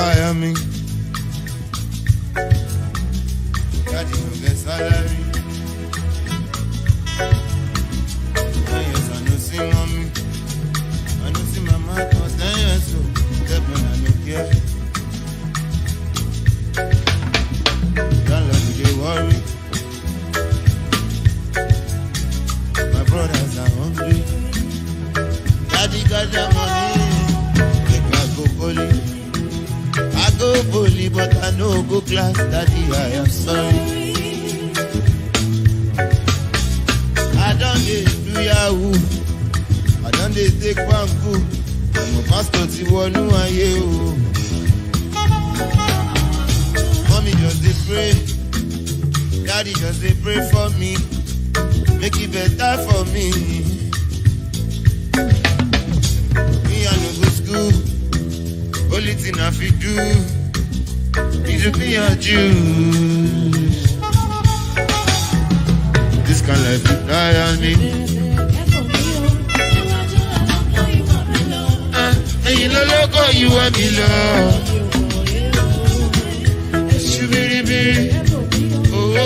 tire me. Daddy no get salary. Yes, I know see mommy. I know see mama cause 10 years old. That man I no care. Don't let me get worried. My brothers are hungry. Daddy got the money. Make I go bully. I go bully, but I no go class. Daddy, I am sorry. I don't do Yahoo. I don't take bamboo. I'm a pastor to one who I you. Mommy just they pray. Daddy just they pray for me. Make it better for me. Me I no go school. Only thing I fit do is to be a Jew. This kind of life will die on me. And you know loco, you want me love. Shubiri, oh, oh, yeah.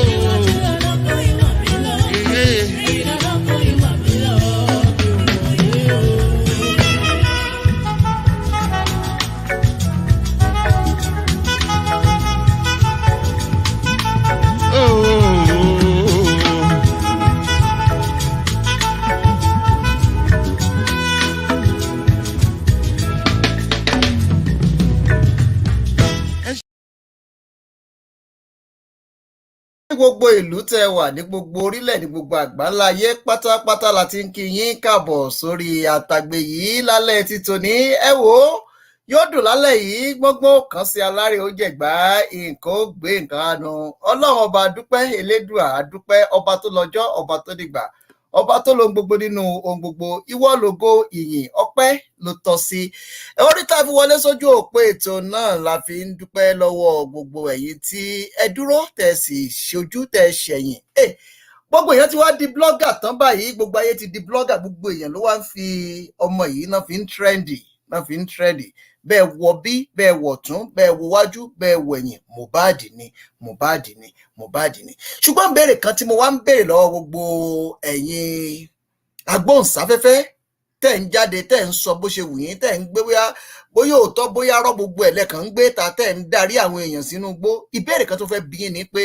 Gbogbo ìlú tẹ́ wà ní gbogbo orílẹ̀ ní gbogbo àgbáńláyé pátápátá la ti ń kí yín káàbọ̀ sórí àtàgbè yìí lálẹ́ ti tòní. Ẹ wò ó yóò dùn lálẹ́ yìí gbọ́ngbọ́n kan sí alárè ó jẹ̀gbá nǹkan ó gbé nǹkan àánú. Ọlọ́run ọba dúpẹ́ elédùà dúpẹ́ ọba tó lọ́jọ́ ọba tó dìgbà ọba tó lohun gbogbo nínú ohun gbogbo ìwọ lógo ìyìn ọpẹ́ ló tọ́ sí. Orí tá a fi wọlé sójú òpó ètò náà la fi ń dúpẹ́ lọ́wọ́ gbogbo ẹ̀yin tí ẹ dúró tẹ́ sì ṣojú tẹ́ ṣẹ̀yìn. Gbogbo èèyàn ti wá di blogger tán báyìí, gbogbo ayé ti di blogger, gbogbo èèyàn ló wá ń fi ọmọ yìí náà fi ń trendy bẹ́ẹ̀ wọ bí bẹ́ẹ̀ wọ̀ tún bẹ́ẹ̀ wọ wájú bẹ́ẹ̀ wọ ẹ̀yìn Mohbad ni. Ṣùgbọ́n béèrè kan tí mo wá ń béèrè lọ́wọ́ gbogbo ẹ̀yin agbóhùnsáfẹ́fẹ́ tẹ́ ń jáde tẹ́ ń sọ bó ṣe wù yín tẹ́ ń gbé bóyá òótọ́ bóyá rọ́ gbogbo ẹ̀lẹ́kàn ń gbé ta tẹ́ ń darí àwọn èèyàn sínú igbó. Ìbéèrè kan tó fẹ́ bí yín ni pé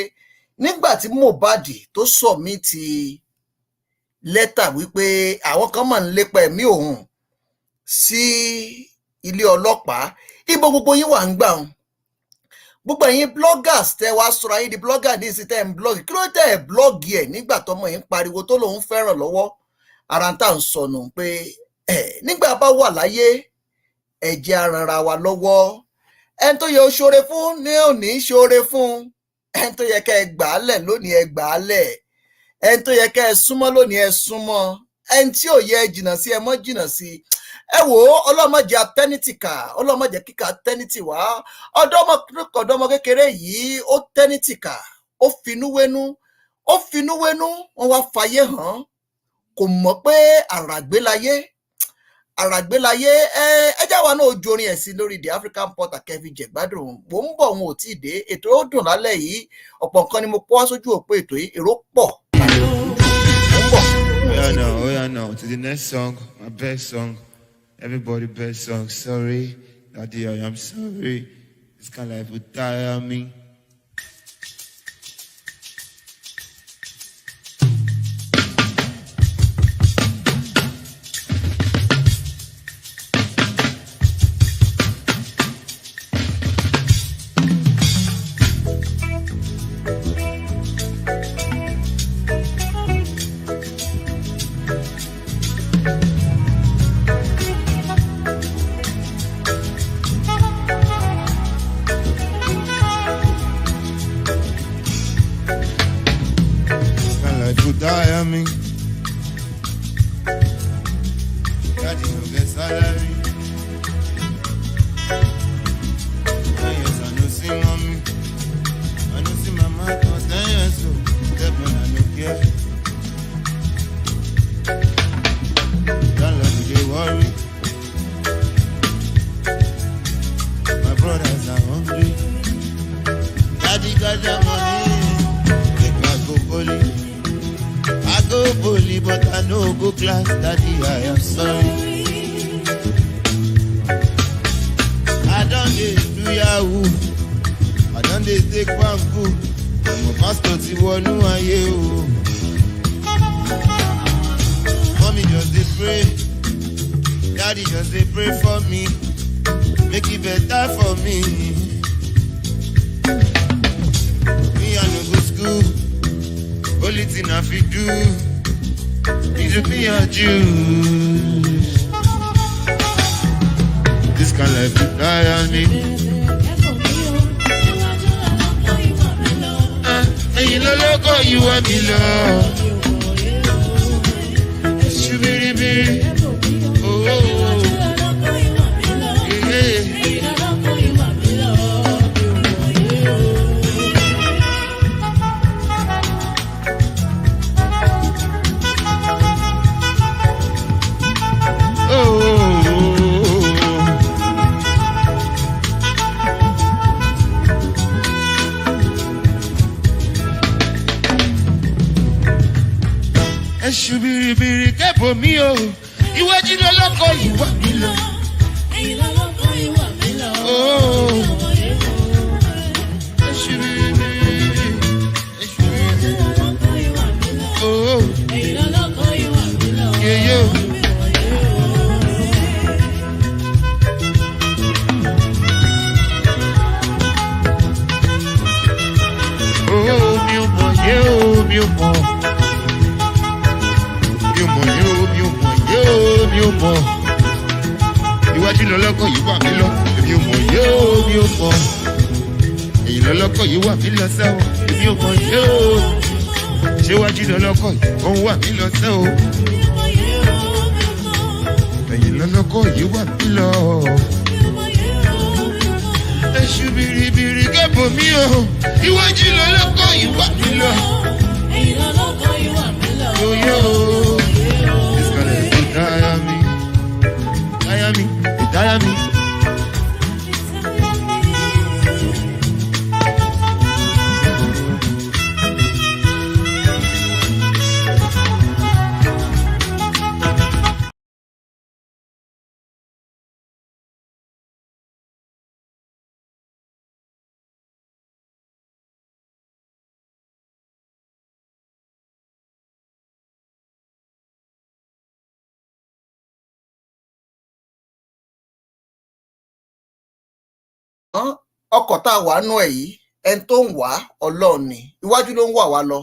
nígbà tí Mohbad tó sọ̀mítì lẹ́tà wípé àwọn kan máa ń lépa ẹ̀mí òun sí ilé ọlọ́pàá, ibo gbogbo yín wà ń gbà wọn. Gbogbo ẹ̀yin bloggers tẹ́ wá sọ̀rọ̀ ayé di blogger ní ìsìn tẹ́ ń blog, kí ló tẹ́ ẹ̀ blog ẹ̀ nígbà tọmọ yín pariwo tó lòun fẹ́ràn lọ́wọ́. Ara ń tà ń sọnù pé nígbà bá wà láyé ẹ jẹ́ á ranra wa lọ́wọ́. Ẹni tó yẹ ó ṣoore fún ní òní ṣoore fún. Ẹni tó yẹ kẹ́ ẹ gbà á lẹ̀ lónìí ẹ gbà á lẹ̀. Ẹni tó yẹ kẹ́ ẹ súnmọ́ lónìí ẹ súnmọ́. Ẹni tí ò yẹ jìnnà sí ẹ mọ́ jìnnà sí. Ẹ wò ó ọlọ́mọdé atẹ́nìtì kà ọlọ́mọdé kíkà tẹ́nìtì wá. Ọ̀dọ́mọ kékeré yìí ó tẹ́nìtì kà ó finúwénú wọ́n wá fayé hàn kò mọ̀ pé àràgbélayé ẹjá wa náà ojú orin ẹ̀sìn lórí The African Portal kẹfì jẹ̀gbádùn mò ń bọ̀ wọn ò tí ì dé ètò ó dùn lálẹ́ yìí ọ̀pọ̀ nǹkan ni mo pọ́ wá sójú òpó ètò yìí èrò pọ̀. Oh yeah, no. To the next song, my best song. Everybody best song. Sorry, Daddy, I am sorry. This kind of life would tire me. brothers are hungry. Daddy got the money, make I go poly. I go poly, but I no go class. Daddy, I am sorry. I don't do Yahoo. I don't take bamboo. I'm a pastor to one who I you. Mommy just they pray. Daddy just they pray for me. Make it better for me. Me I no go school. Only thing I fit do is to be a Jew. This kind of life is tiring me. You know, loco, you want me love. Shubiri, oh, Shubiri, kepo mi o. Iwájú lọ lọ́kọ ìwà mi lọ. Ẹ̀yìn lọ lọ́kọ ìwà mi lọ. Shubiri, Iwájú lọ lọ́kọ ìwà mi lọ. Ẹ̀yìn lọ lọ́kọ ìwà mi lọ. Mi ò mọ̀ yé o, mi ò mọ̀. Mi ò mọ̀ iwájú lọ́lọ́kọ̀ yìí wà mí lọ èmi ò mọ̀ yóò mi ò mọ̀ èyí lọ́lọ́kọ̀ yìí wà mí lọ sẹ́wọ̀n èmi ò mọ̀ yóò ṣé iwájú lọ́lọ́kọ̀ yìí òun wà mí lọ sẹ́wọ̀n èyí lọ́lọ́kọ̀ yìí wà mí lọ èṣù bìrìbìrì kẹ́bọ̀ mi o iwájú lọ́lọ́kọ̀ yìí wà mí lọ èyí lọ́lọ́kọ̀ yìí wà mí lọ yóò. Tire me. Ọkọ̀ tá a wà nú ẹ̀ yìí ẹni tó ń wá Ọlọ́run ni iwájú ló ń wà wá lọ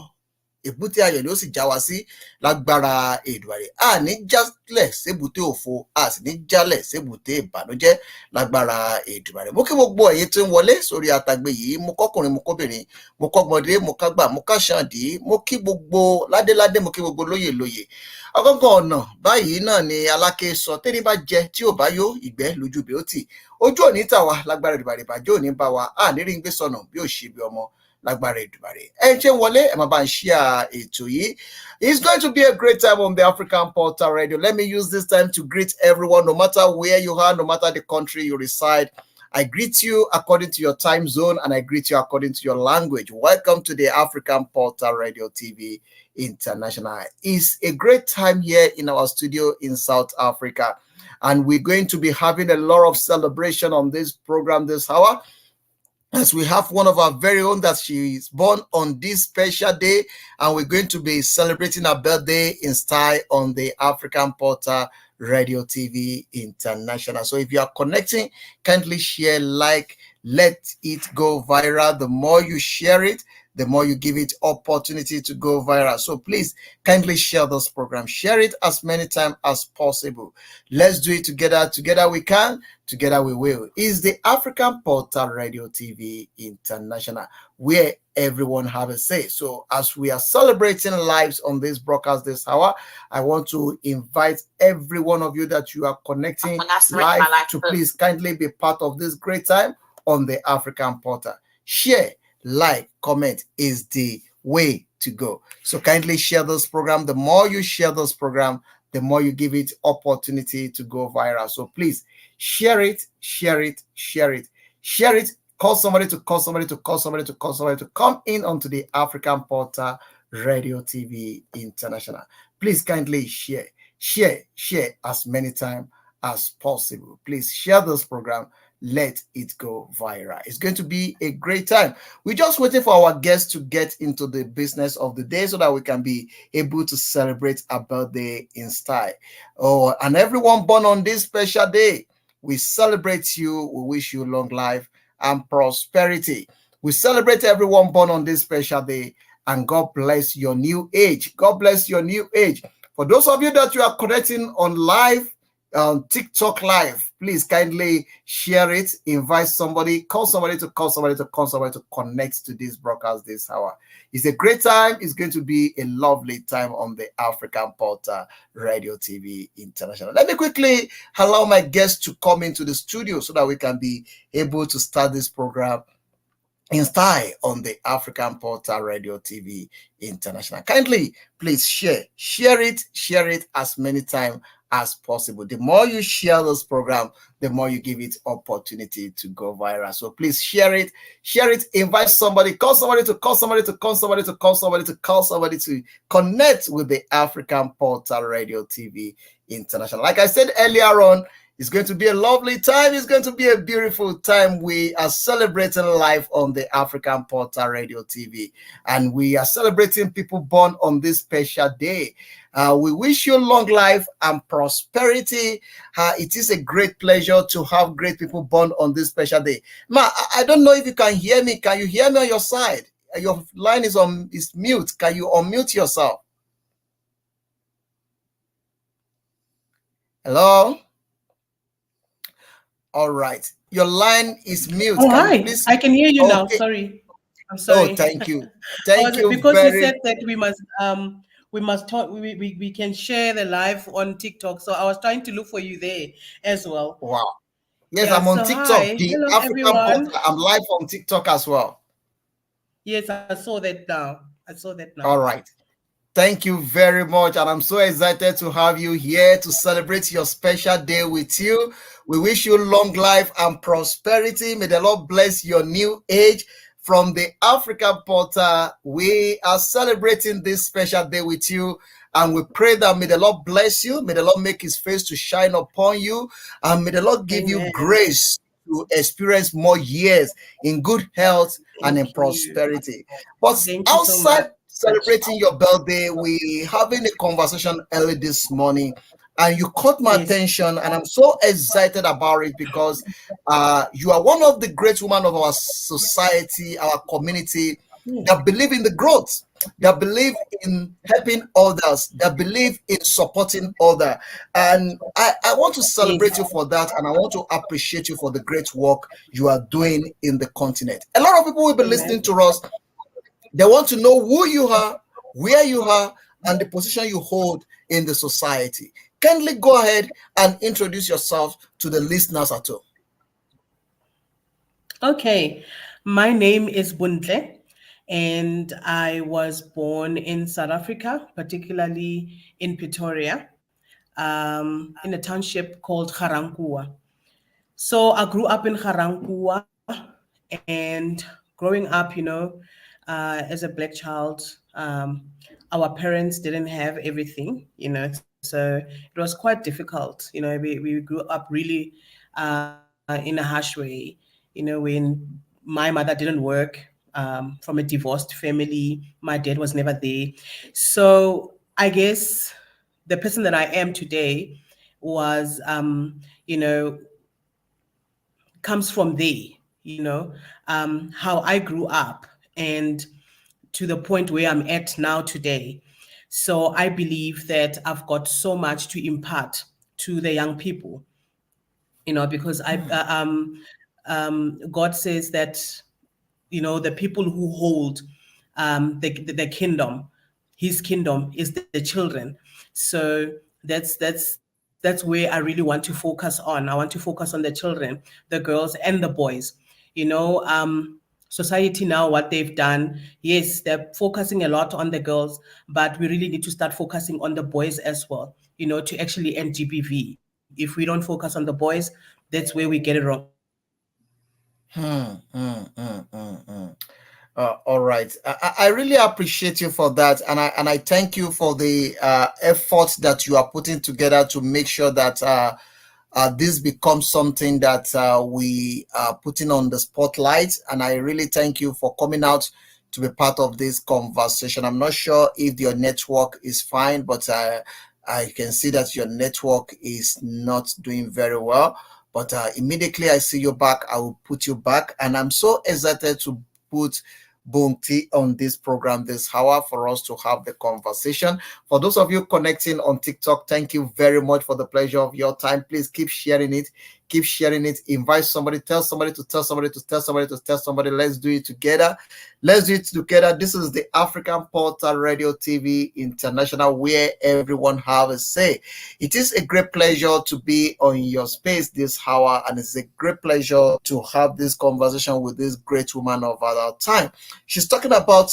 èbúté ayọ̀ ló sì já wa sí lágbára Èdùmàrè a ní jálẹ̀ sébùté òfo a sì ní jálẹ̀ sébùté ìbànújẹ́ lágbára Èdùmàrè. Mo kí gbogbo ẹ̀yin tó ń wọlé sórí àtàgbé yìí mo kọ́kùnrin mo kóbìnrin mo kọ́gbọ́ndé mo kágbà mo káṣáǹdì mo kí gbogbo ládéládé mo kí gbogbo lóyè lóyè. Ọgọ́gàn ọ̀nà báyìí náà ni Aláké sọ tẹ́ni bá jẹ tí ò bá yó ìgbẹ́ lójú bí ó tì ojú òní tà wá lágbára Èdùmàrè ìbàjẹ́ òní bá wa a ní rí ń gbé sọnà bí ò ṣe bí ọmọ lágbára Èdùmàrè. Ẹ ṣe wọlé ẹ máa bá ń share ètò yìí. It's going to be a great time on the African Portal Radio. Let me use this time to greet everyone, no matter where you are, no matter the country you reside. I greet you according to your time zone and I greet you according to your language. Welcome to the African Portal Radio TV International. It's a great time here in our studio in South Africa. And we're going to be having a lot of celebration on this program this hour, as we have one of our very own that she is born on this special day, and we're going to be celebrating her birthday in style on the African Portal Radio TV International. So if you are connecting, kindly share, like, let it go viral. The more you share it, the more you give it opportunity to go viral. So please kindly share this program. Share it as many times as possible. Let's do it together. Together we can. Together we will. It's the African Portal Radio TV International, where everyone have a say. So as we are celebrating lives on this broadcast this hour, I want to invite every one of you that you are connecting live to please kindly be part of this great time on the African Portal. Share, like, comment is the way to go. So kindly share this program. The more you share this program, the more you give it opportunity to go viral. So please share it, share it, share it. Share it. Call somebody to call somebody to call somebody to call somebody to come in onto the African Portal Radio TV International. Please kindly share as many times as possible. Please share this program. Let it go viral. It's going to be a great time. We're just waiting for our guests to get into the business of the day so that we can be able to celebrate a birthday in style. Oh, and everyone born on this special day, we celebrate you. We wish you long life and prosperity. We celebrate everyone born on this special day, and God bless your new age. God bless your new age. For those of you that you are connecting on live, on TikTok live, please kindly share it, invite somebody, call somebody to call somebody to call somebody to connect to this broadcast this hour. It's a great time. It's going to be a lovely time on the African Portal Radio TV International. Let me quickly allow my guests to come into the studio so that we can be able to start this program in style on the African Portal Radio TV International. Kindly, please share it as many times as possible. The more you share this program, the more you give it opportunity to go viral. So please share it, invite somebody, call somebody to call somebody to call somebody to call somebody to call somebody to connect with the African Portal Radio TV International. Like I said earlier on, it's going to be a lovely time. It's going to be a beautiful time. We are celebrating live on the African Portal Radio TV, and we are celebrating people born on this special day. We wish you long life and prosperity. It is a great pleasure to have great people born on this special day. Ma, I don't know if you can hear me. Can you hear me on your side? Your line is mute. Can you unmute yourself? Hello? All right. Your line is mute. Oh, Can hi. you please? I can hear you now. Okay. Sorry. I'm Oh, sorry. thank you. Thank you Because you very said that we must talk we can share the live on TikTok. So I was trying to look for you there as well. wow. Yes, Yeah, I'm on so TikTok. hi. The Hello African everyone. Portal. I'm live on TikTok as well. Yes, I saw that now. All right. Thank you very much. And I'm so excited to have you here to celebrate your special day with you. We wish you long life and prosperity. May the Lord bless your new age. From the African Portal, we are celebrating this special day with you. And we pray that may the Lord bless you. May the Lord make his face to shine upon you. And may the Lord give you Amen. grace to experience more years in good health and in Thank you. prosperity. But Thank you so outside much. celebrating your birthday, we having a conversation early this morning, and you caught my Yes. attention, and I'm so excited about it because you are one of the great women of our society, our community, that believe in the growth, that believe in helping others, that believe in supporting others. And I want to celebrate you for that, and I want to appreciate you for the great work you are doing in the continent. A lot of people will be listening to us. They want to know who you are, where you are, and the position you hold in the society. Kindly go ahead and introduce yourself to the listeners at home. Okay. My name is Bontle, and I was born in South Africa, particularly in Pretoria, in a township called Garankuwa. So I grew up in Garankuwa, and growing up, as a black child, our parents didn't have everything, so it was quite difficult. We grew up really in a harsh way, when my mother didn't work, from a divorced family, my dad was never there. So I guess the person that I am today was, comes from there, how I grew up and to the point where I'm at now today. So I believe that I've got so much to impart to the young people, because God says that, the people who hold the kingdom, his kingdom is the children. So that's where I really want to focus on. I want to focus on the children, the girls and the boys. Society now, what they've done, yes, they're focusing a lot on the girls, but we really need to start focusing on the boys as well, to actually end GBV. If we don't focus on the boys, that's where we get it wrong. All right. I really appreciate you for that, and I thank you for the effort that you are putting together to make sure that this becomes something that we are putting on the spotlight. And I really thank you for coming out to be part of this conversation. I'm not sure if your network is fine, but I can see that your network is not doing very well. But immediately I see you back, I will put you back. And I'm so excited to put Bonty on this program this hour for us to have the conversation. For those of you connecting on TikTok, thank you very much for the pleasure of your time. Please keep sharing it. Keep sharing it. Invite somebody, tell somebody to tell somebody to tell somebody to tell somebody. Let's do it together. Let's do it together. This is the African Portal Radio TV International, where everyone have a say. It is a great pleasure to be on your space this hour, and it's a great pleasure to have this conversation with this great woman of our time. She's talking about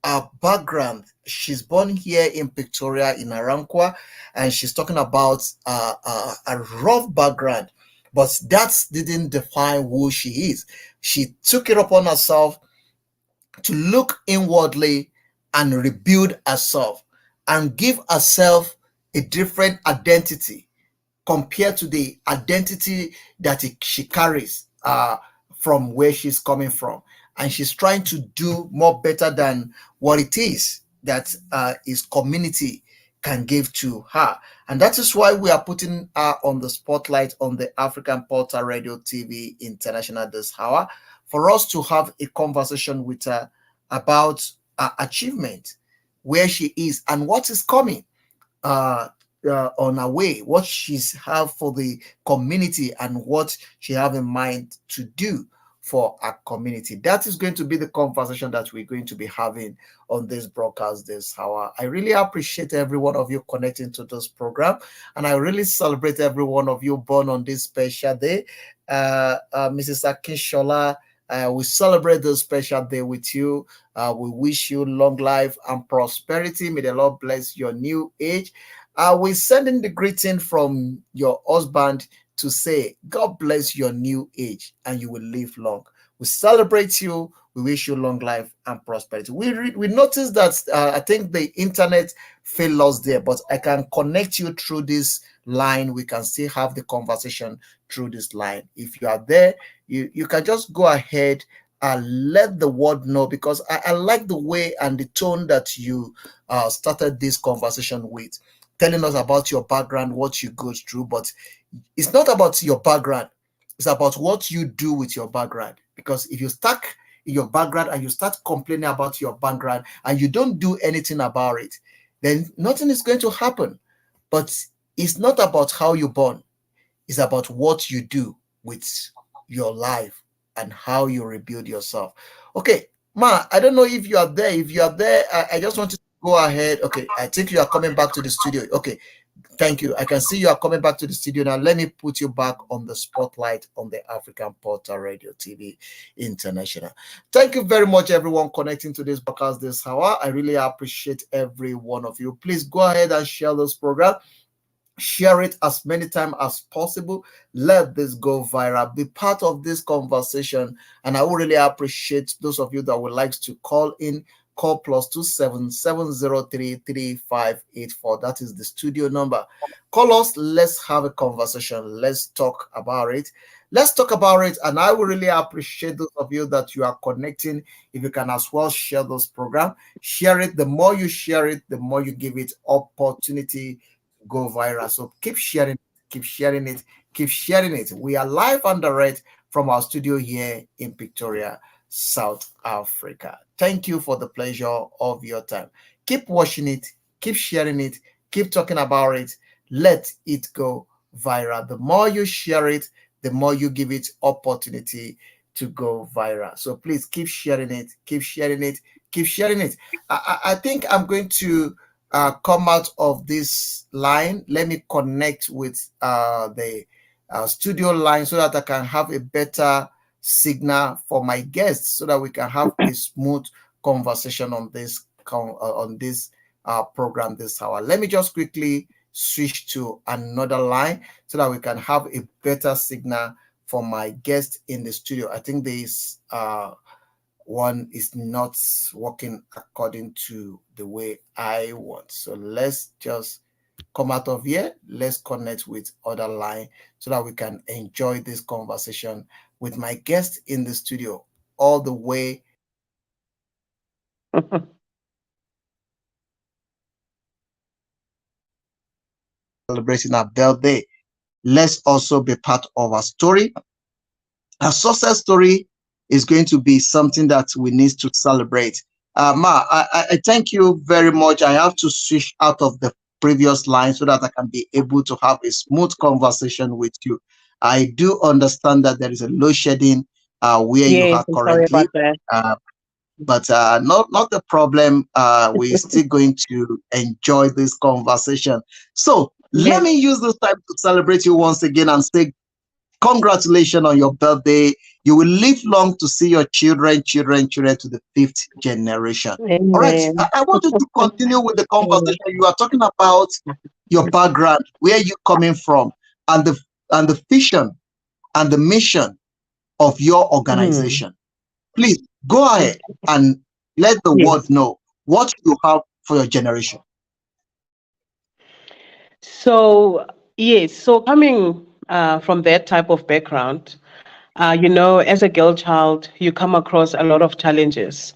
her background. She's born here in Victoria, in Arankwa, and she's talking about a rough background, but that didn't define who she is. She took it upon herself to look inwardly and rebuild herself and give herself a different identity compared to the identity that she carries from where she's coming from. And she's trying to do more better than what it is that his community can give to her. And that is why we are putting her on the spotlight on the African Portal Radio TV International this hour, for us to have a conversation with her about her achievement, where she is, and what is coming on her way, what she's have for the community, and what she have in mind to do for our community. That is going to be the conversation that we're going to be having on this broadcast this hour. I really appreciate every one of you connecting to this program, and I really celebrate every one of you born on this special day. Mrs. Akinshola, we celebrate this special day with you. We wish you long life and prosperity. May the Lord bless your new age. We're sending the greeting from your husband to say, God bless your new age and you will live long. We celebrate you. We wish you long life and prosperity. We noticed that I think the internet failed us there, but I can connect you through this line. We can still have the conversation through this line. If you are there, you can just go ahead and let the world know, because I like the way and the tone that you started this conversation with, telling us about your background, what you go through. But it's not about your background. It's about what you do with your background. Because if you stuck in your background and you start complaining about your background and you don't do anything about it, then nothing is going to happen. But it's not about how you're born. It's about what you do with your life and how you rebuild yourself. Okay, Ma, I don't know if you are there. If you are there, I just want to go ahead. Okay, I think you are coming back to the studio. Okay, thank you. I can see you are coming back to the studio now. Let me put you back on the spotlight on the African Portal Radio TV International. Thank you very much, everyone, connecting to this podcast this hour. I really appreciate every one of you. Please go ahead and share this program. Share it as many times as possible. Let this go viral. Be part of this conversation. And I would really appreciate those of you that would like to call in. Call +277033584. That is the studio number. Call us. Let's have a conversation. Let's talk about it. Let's talk about it. And I would really appreciate those of you that you are connecting. If you can as well share this program, share it. The more you share it, the more you give it opportunity to go viral. So keep sharing, keep sharing it, keep sharing it. We are live and direct from our studio here in Victoria, South Africa. Thank you for the pleasure of your time. Keep watching it, keep sharing it, keep talking about it. Let it go viral. The more you share it, the more you give it opportunity to go viral. So please keep sharing it, keep sharing it, keep sharing it. I think I'm going to come out of this line. Let me connect with the studio line so that I can have a better signal for my guests, so that we can have a smooth conversation on this program this hour. Let me just quickly switch to another line so that we can have a better signal for my guest in the studio. I think this one is not working according to the way I want. So let's just come out of here. Let's connect with other line so that we can enjoy this conversation with my guest in the studio all the way celebrating our birthday. Let's also be part of our story. Our success story is going to be something that we need to celebrate. Ma, I thank you very much. I have to switch out of the previous line so that I can be able to have a smooth conversation with you. I do understand that there is a load shedding where you Yes, are I'm sorry currently, about that. but not the problem. We're still going to enjoy this conversation. So let Yes. me use this time to celebrate you once again and say congratulations on your birthday. You will live long to see your children to the fifth generation. All right. I, Amen. I want you to continue with the Amen. conversation. You are talking about your background, where you coming from, and the vision and the mission of your Hmm. organization. Please go ahead and let the world Yes. know what you have for your generation. So, yes, so coming from that type of background, as a girl child, you come across a lot of challenges.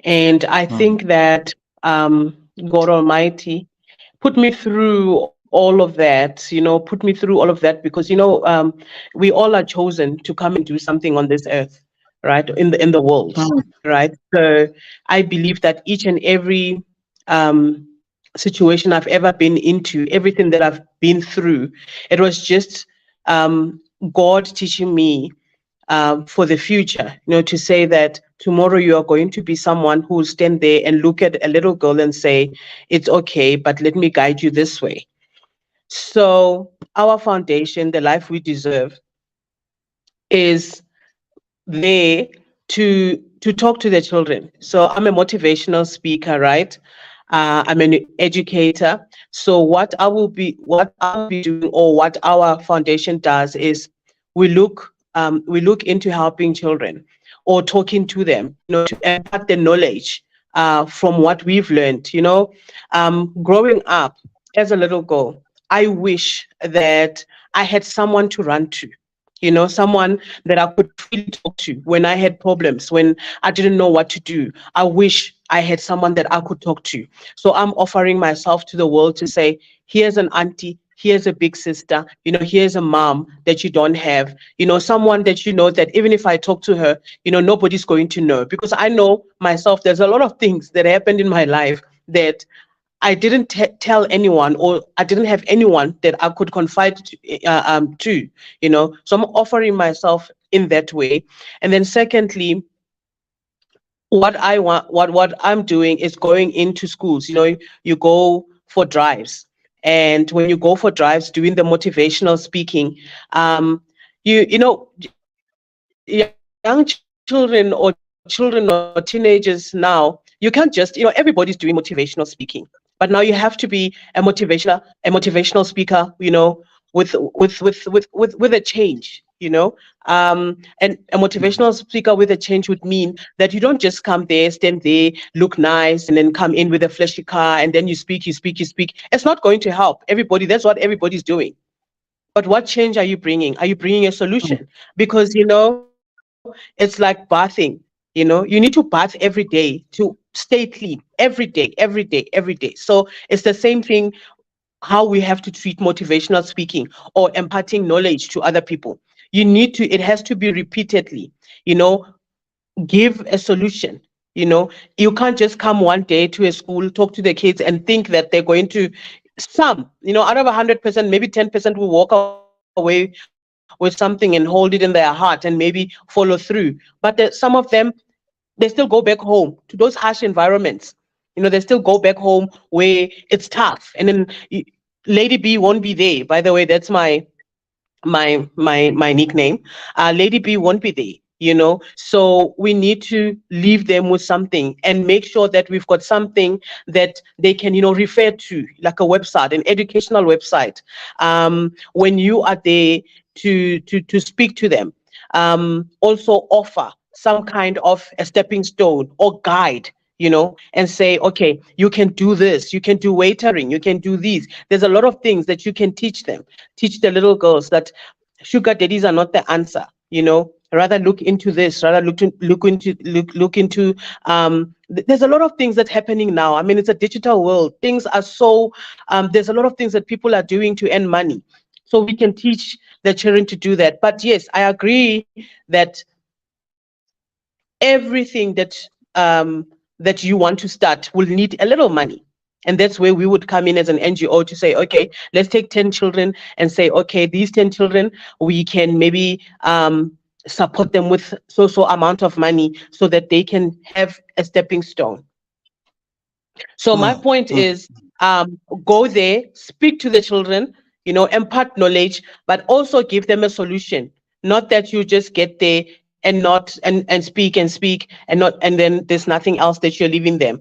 And I Mm, think that God Almighty put me through all of that, put me through all of that because, we all are chosen to come and do something on this earth, right? In the world, mm, right? So I believe that each and every um, situation I've ever been into, everything that I've been through, it was just um, God teaching me for the future, to say that tomorrow you are going to be someone who will stand there and look at a little girl and say, it's okay, but let me guide you this way. So, our foundation, the life we deserve, is there to talk to the children. So I'm a motivational speaker, right? I'm an educator. So what I will be doing, or what our foundation does, is we look into helping children or talking to them, to impart the knowledge from what we've learned. Growing up as a little girl, I wish that I had someone to run to, someone that I could freely talk to when I had problems, when I didn't know what to do. I wish I had someone that I could talk to. So I'm offering myself to the world to say, here's an auntie, here's a big sister, here's a mom that you don't have, someone that you know that even if I talk to her, nobody's going to know. Because I know myself, there's a lot of things that happened in my life that I didn't tell anyone, or I didn't have anyone that I could confide to. So I'm offering myself in that way. And then secondly, what I want, what I'm doing is going into schools. You go for drives, and when you go for drives, doing the motivational speaking, young children or teenagers now, you can't just, everybody's doing motivational speaking, but now you have to be a motivational speaker, with a change, and a motivational speaker with a change would mean that you don't just come there, stand there, look nice, and then come in with a flashy car, and then you speak. It's not going to help everybody. That's what everybody's doing. But what change are you bringing? Are you bringing a mm, solution? Because, it's like bathing. You need to bath every day to stay clean, every day, every day, every day. So it's the same thing, how we have to treat motivational speaking or imparting knowledge to other people. It has to be repeatedly, you know, give a solution. You can't just come one day to a school, talk to the kids, and think that they're going to, out of 100%, maybe 10% will walk away with something and hold it in their heart and maybe follow through. But some of them, they still go back home to those harsh environments. They still go back home where it's tough. And then Lady B won't be there. By the way, that's my nickname. Lady B won't be there. So we need to leave them with something and make sure that we've got something that they can, refer to, like a website, an educational website, when you are there to speak to them. Also offer some kind of a stepping stone or guide, and say, okay, you can do this, you can do waitering, you can do these. There's a lot of things that you can teach them, teach the little girls that sugar daddies are not the answer. Rather look into this, rather look into there's a lot of things that's happening now. I mean, it's a digital world. Things are so there's a lot of things that people are doing to earn money, so we can teach the children to do that. But yes, I agree that everything that you want to start will need a little money. And that's where we would come in as an NGO to say, okay, let's take 10 children and say, okay, these 10 children, we can maybe support them with so amount of money so that they can have a stepping stone. So my point is, go there, speak to the children, impart knowledge, but also give them a solution. Not that you just get there and not and speak and not, and then there's nothing else that you're leaving them.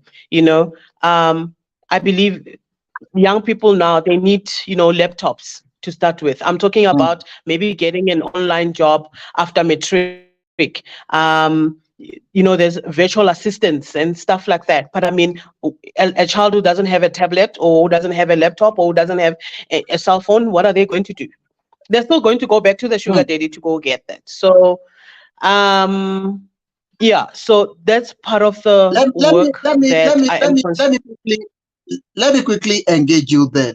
I believe young people now, they need, laptops to start with. I'm talking about maybe getting an online job after matric. There's virtual assistants and stuff like that. But I mean, a child who doesn't have a tablet or who doesn't have a laptop or who doesn't have a cell phone, what are they going to do? They're still going to go back to the sugar daddy to go get that. So, so that's part of the work let me quickly engage you there.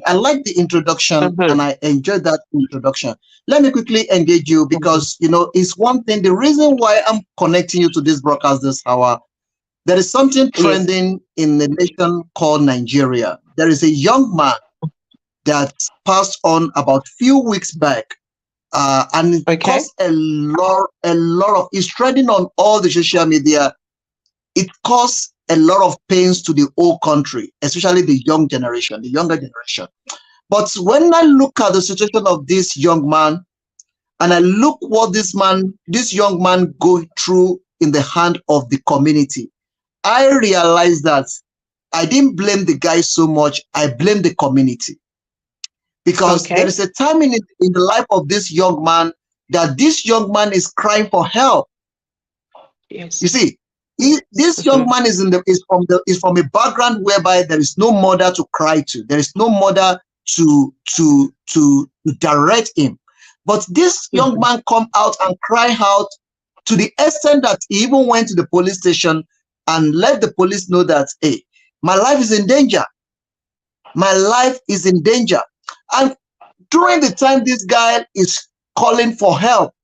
I like the introduction and I enjoyed that introduction. Let me quickly engage you because, it's one thing. The reason why I'm connecting you to this broadcast this hour, there is something trending in the nation called Nigeria. There is a young man that passed on about few weeks back. And it caused a lot of, it's trending on all the social media. It caused a lot of pains to the whole country, especially the younger generation. But when I look at the situation of this young man, and I look what this young man going through in the hand of the community, I realized that I didn't blame the guy so much. I blame the community. Because there is a time in the life of this young man that this young man is crying for help. Yes. You see, this young man is from a background whereby there is no mother to cry to. There is no mother to direct him. But this young man come out and cry out to the extent that he even went to the police station and let the police know that, hey, my life is in danger. My life is in danger. And during the time this guy is calling for help,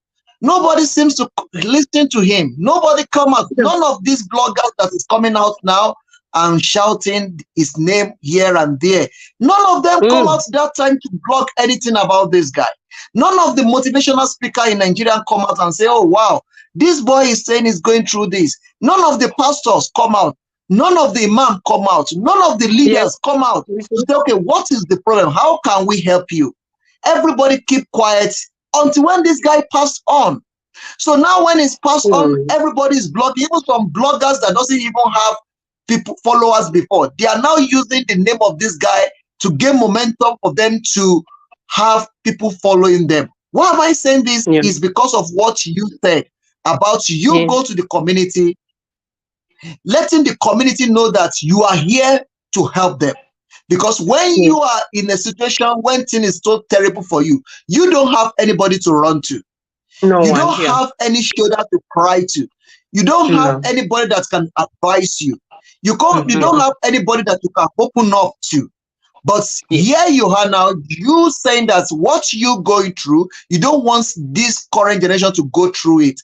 nobody seems to listen to him. Nobody come out. None of these bloggers that is coming out now and shouting his name here and there. None of them come out that time to blog anything about this guy. None of the motivational speaker in Nigeria come out and say, oh, wow, this boy is saying he's going through this. None of the pastors come out. None of the imam come out. None of the leaders come out to say, okay, what is the problem? How can we help you? Everybody keep quiet until when this guy passed on. So now when he's passed on, everybody is blogging. Even some bloggers that doesn't even have people followers before, they are now using the name of this guy to gain momentum for them to have people following them. Why am I saying this? Is because of what you said about you go to the community, letting the community know that you are here to help them. Because when you are in a situation when things is so terrible for you, you don't have anybody to run to. You don't have any shoulder to cry to. You don't have anybody that can advise you. You don't have anybody that you can open up to. But here you are now, you saying that what you're going through, you don't want this current generation to go through it.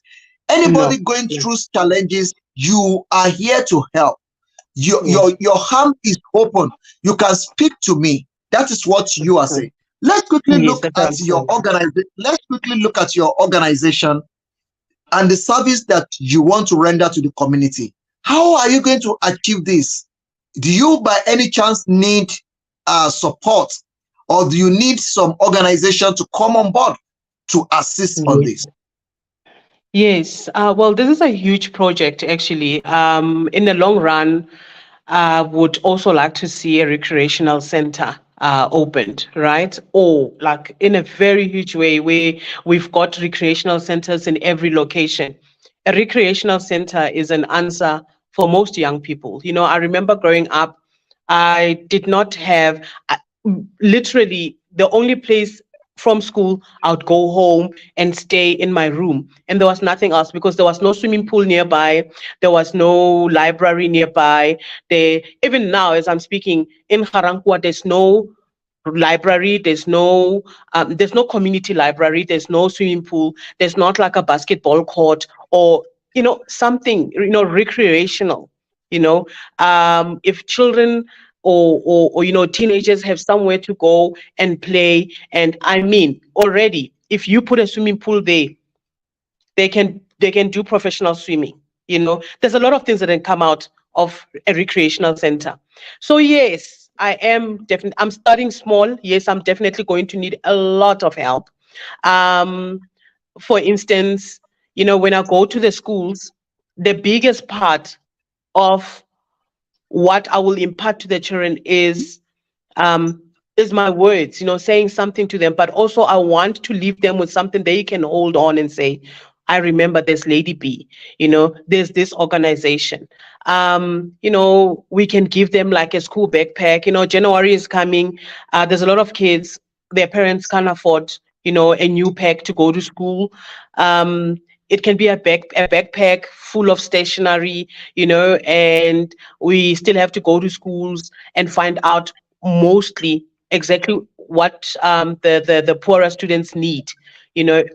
Anybody going through challenges, you are here to help. Your hand is open. You can speak to me. That is what you are saying. Let's quickly look at your organization. Let's quickly look at your organization and the service that you want to render to the community. How are you going to achieve this? Do you by any chance need support, or do you need some organization to come on board to assist on this? Yes. Well, this is a huge project, actually. In the long run, I would also like to see a recreational center opened, right? Or like in a very huge way, where we've got recreational centers in every location. A recreational center is an answer for most young people. I remember growing up, I did not have, literally, the only place from school, I would go home and stay in my room. And there was nothing else because there was no swimming pool nearby. There was no library nearby. Even now, as I'm speaking in Harankwa, there's no library, there's no community library, there's no swimming pool, there's not like a basketball court or something recreational. you know if children or teenagers have somewhere to go and play, and I mean, already if you put a swimming pool there, they can do professional swimming. There's a lot of things that can come out of a recreational center. So yes, I'm starting small. Yes, I'm definitely going to need a lot of help. um for instance, when I go to the schools, the biggest part of what I will impart to the children um, is my words, saying something to them. But also, I want to leave them with something they can hold on and say, I remember there's Lady B, there's this organization. We can give them like a school backpack. January is coming. There's a lot of kids, their parents can't afford, a new pack to go to school. It can be a backpack full of stationery, and we still have to go to schools and find out mostly exactly what the poorer students need.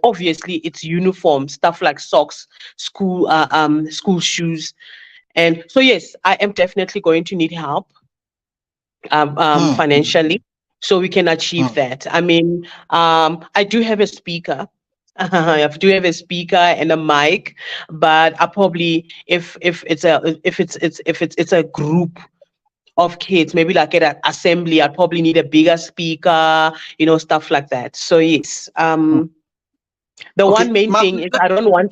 Obviously it's uniform stuff like socks, school shoes. And so yes, I am definitely going to need help Hmm, financially, so we can achieve hmm. that. I mean, I do have a speaker. I do have a speaker and a mic, but I probably, if it's a group of kids, maybe like at an assembly, I'd probably need a bigger speaker, stuff like that. So yes, the Okay, one main thing is I don't want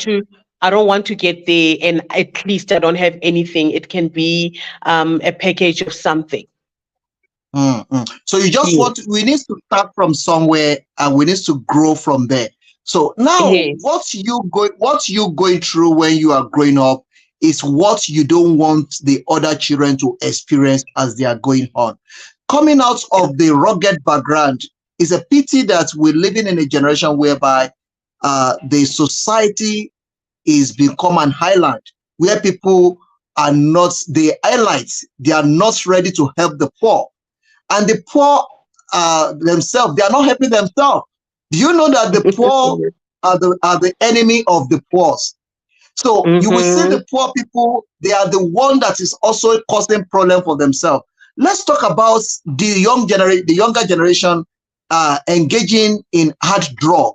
to get there and at least I don't have anything. It can be a package of something. So you just Yes. want, we need to start from somewhere and we need to grow from there. So now Yes. what you going through when you are growing up is what you don't want the other children to experience as they are going on. Coming out of the rugged background is a pity that we're living in a generation whereby the society is become an island where people are not the highlights. They are not ready to help the poor, and the poor themselves, they are not helping themselves. Do you know that the poor are the enemy of the poor? So you will see Mm-hmm. the poor people, they are the one that is also causing problem for themselves. Let's talk about the younger generation engaging in hard drug.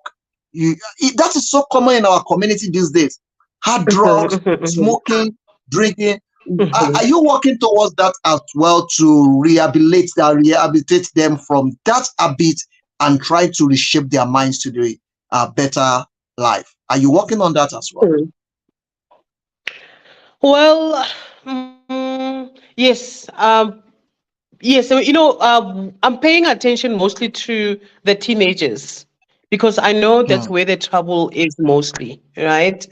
That is so common in our community these days. Hard drugs, Mm-hmm. smoking, drinking. Are Mm-hmm. you working towards that as well to rehabilitate them from that habit and try to reshape their minds to the better life? Are you working on that as well? Well, yes. Yes, so I'm paying attention mostly to the teenagers because I know that's Mm, where the trouble is mostly, right?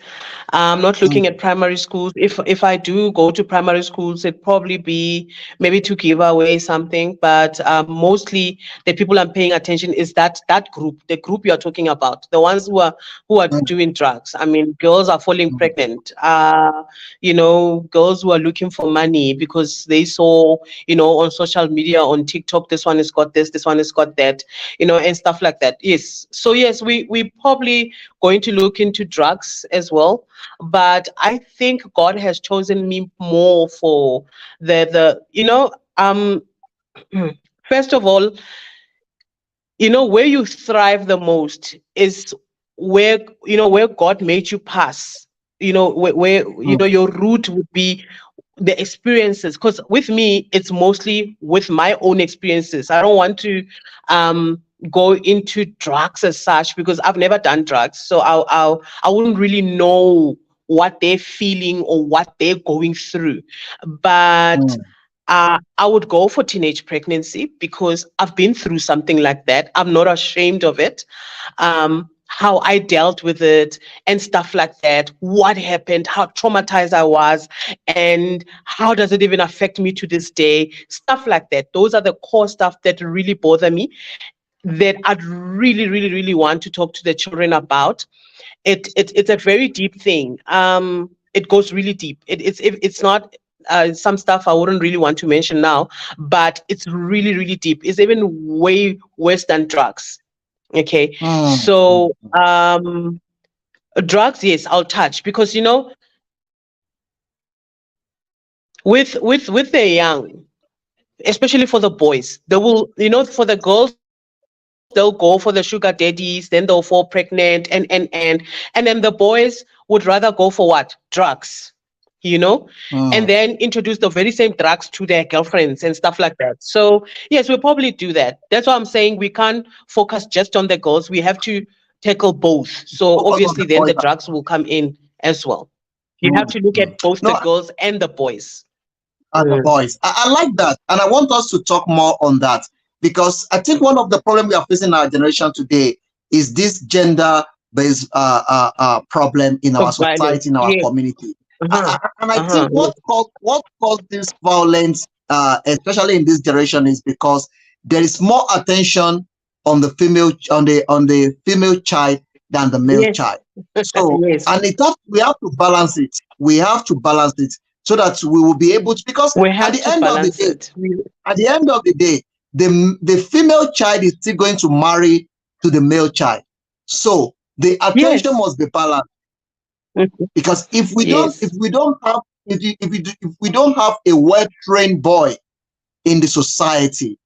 I'm not looking mm, at primary schools. If I do go to primary schools, it'd probably be maybe to give away something, but mostly the people I'm paying attention is that group, the group you're talking about, the ones who are mm, doing drugs. I mean, girls are falling mm, pregnant. Girls who are looking for money because they saw, on social media, on TikTok, this one has got this one has got that, and stuff like that. Yes. So yes, we probably going to look into drugs as well. But I think God has chosen me more for first of all, where you thrive the most is where God made you pass. Where mm, your route would be the experiences. Because with me, it's mostly with my own experiences. I don't want to go into drugs as such because I've never done drugs, so I wouldn't really know what they're feeling or what they're going through. But I would go for teenage pregnancy because I've been through something like that. I'm not ashamed of it. How I dealt with it and stuff like that, what happened, how traumatized I was, and how does it even affect me to this day, stuff like that. Those are the core stuff that really bother me, that I'd really, really, really want to talk to the children about. It's a very deep thing. It goes really deep. It's not some stuff I wouldn't really want to mention now, but it's really, really deep. It's even way worse than drugs. Okay, so drugs, yes, I'll touch because with the young, especially for the boys, they will, for the girls, they'll go for the sugar daddies, then they'll fall pregnant, and then the boys would rather go for what? Drugs, and then introduce the very same drugs to their girlfriends and stuff like that. So yes, we'll probably do that. That's why I'm saying we can't focus just on the girls. We have to tackle both. So Focus on obviously the then boys. the drugs will come in as well. You have to look at both No, the girls and the boys. and the boys. I like that. And I want us to talk more on that because I think one of the problems we are facing in our generation today is this gender-based problem in our Of violence. society, in our Yes. community. Uh-huh. And I Uh-huh. think what caused this violence, especially in this generation, is because there is more attention on the female child than the male Yes. child. So, Yes. and we have to balance it. We have to balance it so that we will be able to, because We at have the to end of the balance day, it. the female child is still going to marry to the male child. So the attention Yes. must be balanced. Mhm. Because if we Yes. don't have if we don't have a well-trained boy in the society,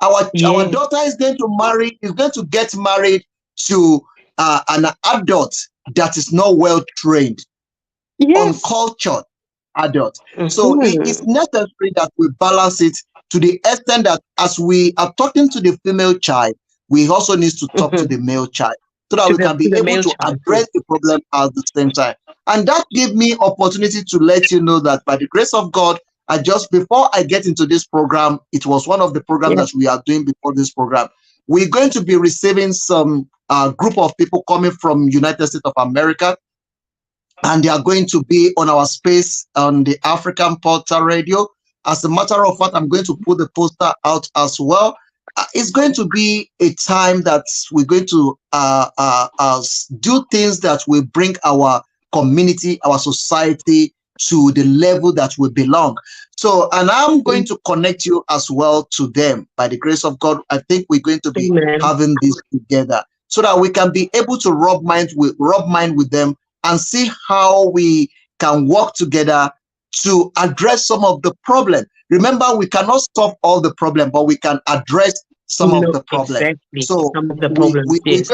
our Yes. daughter is going to get married to an adult that is not well trained, Yes. uncultured adult. So it's Mhm. necessary that we balance it to the extent that as we are talking to the female child, we also need to talk to Mhm. the male child so that To we the can to be the able male to child. Yes. address the problem at the same time. And that gave me opportunity to let you know that by the grace of God, before I get into this program, it was one of the programs Yes. that we are doing before this program. We're going to be receiving some group of people coming from United States of America, and they are going to be on our space on the African Portal Radio. As a matter of fact, I'm going to put the poster out as well. It's going to be a time that we're going to do things that will bring our community, our society to the level that we belong. So, and I'm going to connect you as well to them. By the grace of God, I think we're going to be Amen. having this together so that we can be able to rub mind with them and see how we can work together to address some of the problem. Remember, we cannot solve all the problem, but we can address some of No, the problem. exactly. So Some of the problems. Yes.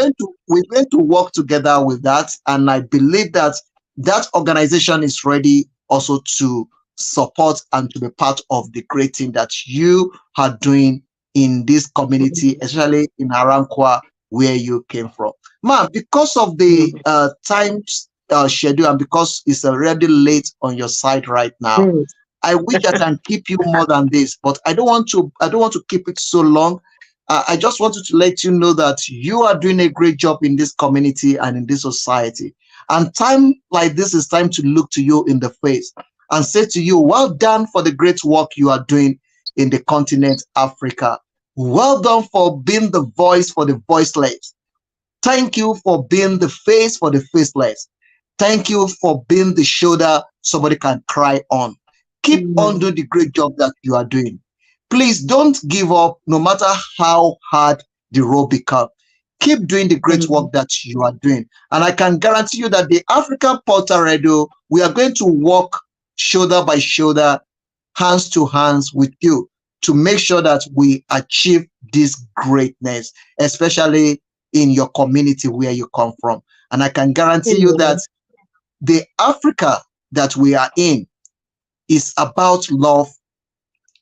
we're going to work together with that, and I believe that that organization is ready also to support and to be part of the great thing that you are doing in this community, especially in Arankwa, where you came from. Man, because of the Mhm. time schedule and because it's already late on your side right now, Mm. I wish I can keep you more than this, but I don't want to. I don't want to keep it so long. I just wanted to let you know that you are doing a great job in this community and in this society. And time like this is time to look to you in the face and say to you, well done for the great work you are doing in the continent Africa. Well done for being the voice for the voiceless. Thank you for being the face for the faceless. Thank you for being the shoulder somebody can cry on. Keep on Mm. doing the great job that you are doing. Please don't give up no matter how hard the road becomes. Keep doing the great Mm. work that you are doing. And I can guarantee you that the African Portal Radio, we are going to walk shoulder by shoulder, hands to hands with you to make sure that we achieve this greatness, especially in your community where you come from. And I can guarantee you that Amen. the Africa that we are in is about love,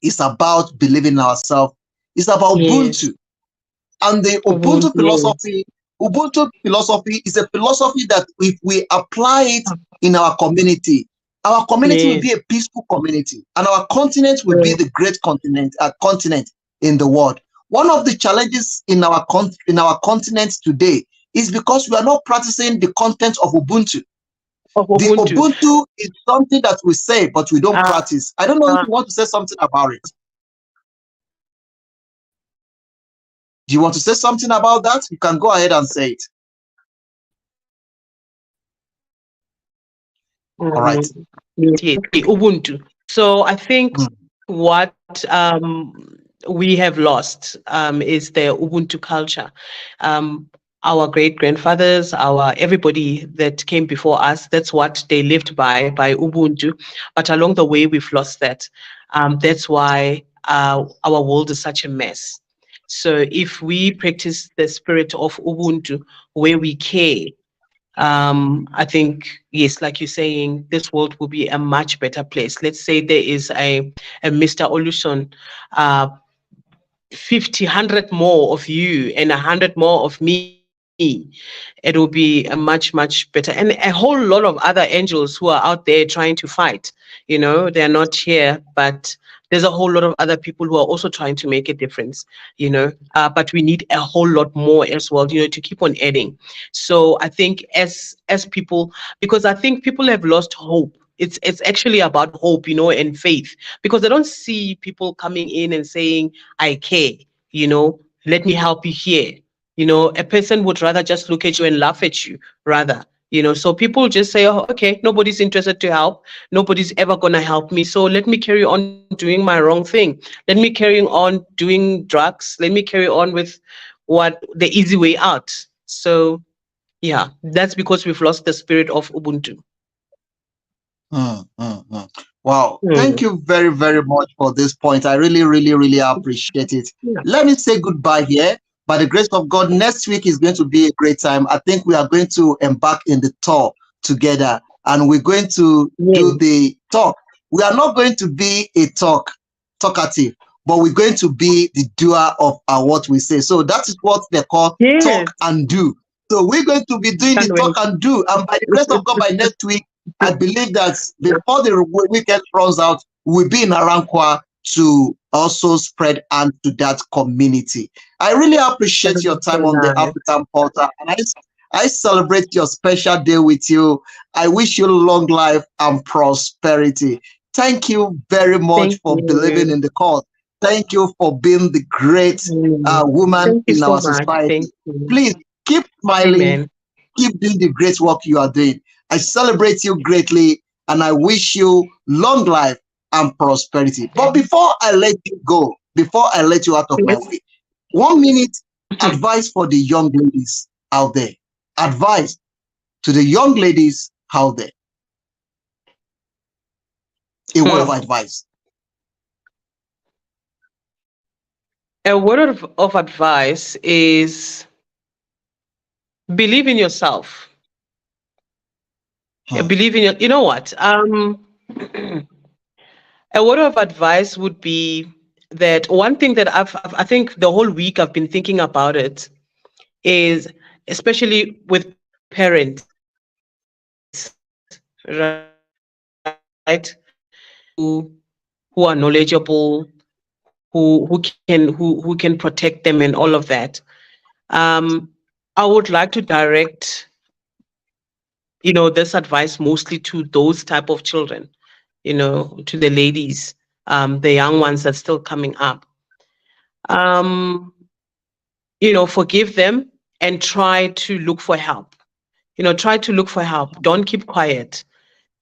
it's about believing in ourselves, it's about Yes. Ubuntu. And the Yes. Ubuntu philosophy is a philosophy that if we apply it in our community will be Yes. a peaceful community, and our continent will be the great continent in the world. One of the challenges in our continent today is because we are not practicing the content of Ubuntu. Of The Ubuntu. Ubuntu is something that we say, but we don't Uh, practice. I don't know if you want to say something about it. Do you want to say something about that? You can go ahead and say it. All right. yes, Ubuntu. So I think Mm. what we have lost is the Ubuntu culture. Our great grandfathers, our everybody that came before us, that's what they lived by Ubuntu. But along the way, we've lost that. That's why our world is such a mess. So if we practice the spirit of Ubuntu, where we care, I think, yes, like you're saying, this world will be a much better place. Let's say there is a Mr. Oluson, uh, 50, 100 more of you and 100 more of me, it will be a much better. And a whole lot of other angels who are out there trying to fight, they're not here, but there's a whole lot of other people who are also trying to make a difference, but we need a whole lot more as well, to keep on adding. So I think as people, because I think people have lost hope. It's actually about hope, and faith, because they don't see people coming in and saying, I care, let me help you here. A person would rather just look at you and laugh at you, rather. So people just say, oh, okay, nobody's interested to help. Nobody's ever going to help me. So let me carry on doing my wrong thing. Let me carry on doing drugs. Let me carry on with what the easy way out. So, yeah, that's because we've lost the spirit of Ubuntu. Wow. Thank Mm. you very, very much for this point. I really, really, really appreciate it. Yeah. Let me say goodbye here. By the grace of God, next week is going to be a great time. I think we are going to embark in the tour together, and we're going to do Yes. the talk. We are not going to be a talkative, but we're going to be the doer of what we say. So that is what they call talk Yes. and do. So we're going to be doing the Can't talk wait. and do. And by the grace of God, by next week, I believe that before the weekend runs out, we'll be in Arankwa to also spread out to that community. I really That appreciate would your be so time on the nice. African Portal, and I celebrate your special day with you. I wish you long life and prosperity. Thank you very much Thank for believing you. in the cause. Thank you for being the great woman Thank you in so our much. society. Thank you. Please keep smiling, Amen. keep doing the great work you are doing. I celebrate you greatly, and I wish you long life and prosperity. But before I let you go, before I let you out of my Yes. way, 1 minute advice for the young ladies out there. Advice to the young ladies out there. A word of Hmm. advice. A word of advice is believe in yourself. Hmm. Believe in your, you know what? A word of advice would be that one thing that I think the whole week I've been thinking about it is, especially with parents, right? Who are knowledgeable, who can protect them and all of that. I would like to direct, this advice mostly to those type of children, to the ladies, the young ones that's still coming up. Um, forgive them and try to look for help. Try to look for help. Don't keep quiet.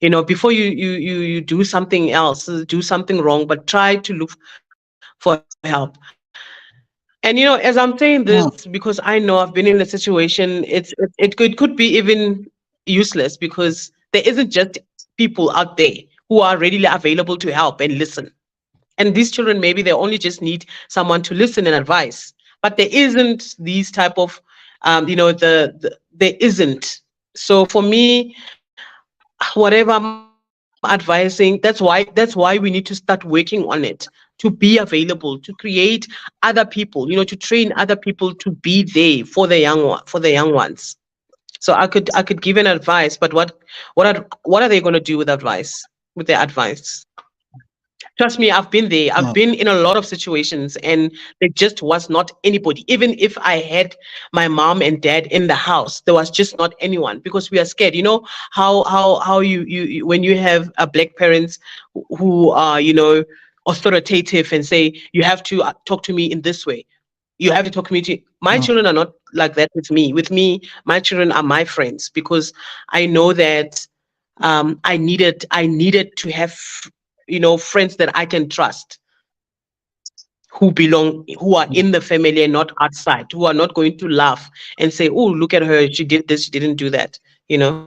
Before you do something else, do something wrong, but try to look for help. And as I'm saying this, because Hmm. I know I've been in a situation, it could be even useless, because there isn't just people out there who are readily available to help and listen. And these children, maybe they only just need someone to listen and advise. But there isn't these type of, there isn't. So for me, whatever my advice would be, advising. That's why we need to start working on it, to be available, to create other people, to train other people to be there for the young ones. So I could give an advice, but what are they going to do with advice, with their advice? Trust me, I've been there. I've been in a lot of situations, and there just was not anybody. Even if I had my mom and dad in the house, there was just not anyone, because we are scared. You know how when you have black parents who are authoritative and say you have to talk to me in this way. You have to talk to me. My children are not like that with me. With me, my children are my friends, because I know that I needed to have friends that I can trust, who are in the family and not outside, who are not going to laugh and say, oh, look at her, she did this, she didn't do that you know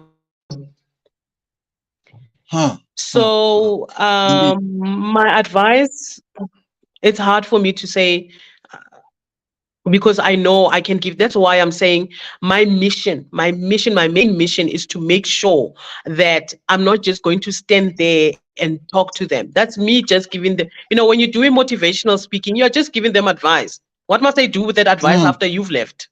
so Indeed. my advice, it's hard for me to say, because I know I can give. That's why I'm saying my main mission is to make sure that I'm not just going to stand there and talk to them. That's me just giving them, when you're doing motivational speaking, you're just giving them advice. What must they do with that advice Mm, after you've left?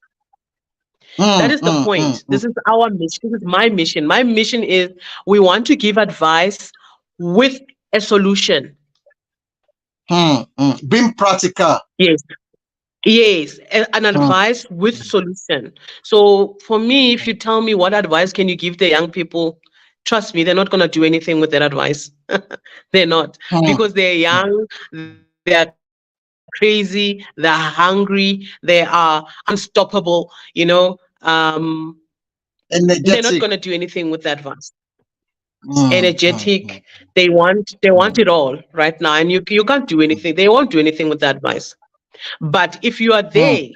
That mm, is the mm, mm, point. mm, This is our mission. This is my mission. My mission is, we want to give advice with a solution. Being practical. Yes. Yes, an Mm, advice with solution. So for me, if you tell me what advice can you give the young people, trust me, they're not going to do anything with that advice. They're not, mm. because they're young, they are crazy, they're hungry, they are unstoppable. They're not going to do Energetic. anything with that advice. Mm, mm, Energetic, mm, they want mm, it all right now, and you can't do anything. They won't do anything with that advice. But if you are mm, there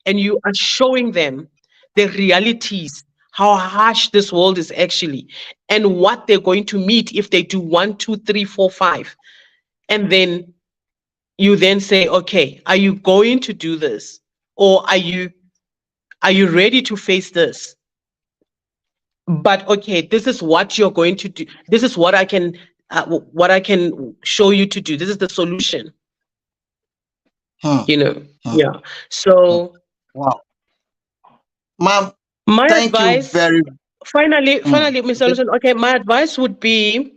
and you are showing them the realities, how harsh this world is actually, and what they're going to meet if they do one, two, three, four, five, and then you then say, okay, are you going to do this, or are you ready to face this? But okay, this is what you're going to do. This is what I can show you to do. This is the solution. mm, mm, Yeah. So wow. Ma'am, my thank you advice, very finally, Mr. okay. Anderson, okay, my advice would be,